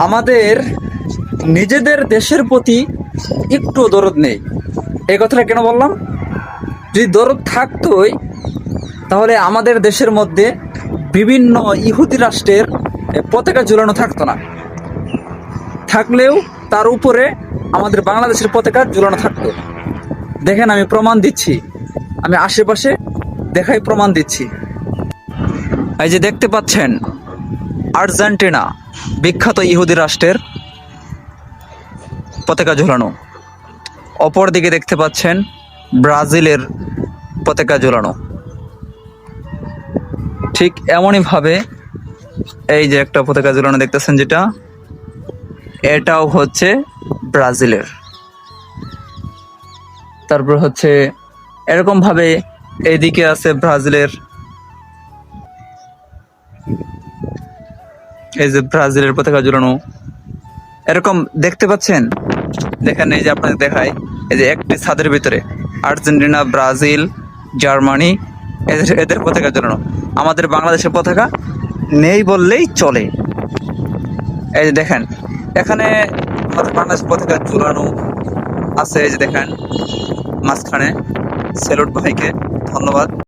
আমাদের নিজেদের দেশের প্রতি একটু দরদ নেই। এই কথাটা কেন বললাম? যদি দরদ থাকতোই তাহলে আমাদের দেশের মধ্যে বিভিন্ন ইহুদি রাষ্ট্রের পতাকা ঝুলানো থাকতো না। থাকলেও তার উপরে আমাদের বাংলাদেশের পতাকা ঝুলানো থাকতো। দেখেন, আমি প্রমাণ দিচ্ছি, আমি আশেপাশে দেখাই প্রমাণ দিচ্ছি। এই যে দেখতে পাচ্ছেন, আর্জেন্টিনা বিখ্যাত ইহুদি রাষ্ট্রের পতাকা ঝোলানো। অপর দিকে দেখতে পাচ্ছেন ব্রাজিলের পতাকা ঝোলানো। ঠিক এমনইভাবে এই যে একটা পতাকা ঝোলানো দেখতেছেন, যেটা এটাও হচ্ছে ব্রাজিলের। তারপর হচ্ছে এরকম ভাবে এইদিকে আছে ব্রাজিলের, এই যে ব্রাজিলের পতাকা ঝুলানো এরকম দেখতে পাচ্ছেন। দেখেন, এই যে আপনাদের দেখায়, এই যে একটি ছাদের ভিতরে আর্জেন্টিনা, ব্রাজিল, জার্মানি, এদের পতাকা ঝুলানো। আমাদের বাংলাদেশের পতাকা নেই বললেই চলে। এই যে দেখেন, এখানে আমাদের বাংলাদেশের পতাকা ঝুলানো আছে। এই যে দেখেন মাঝখানে। স্যালুট ভাইকে, ধন্যবাদ।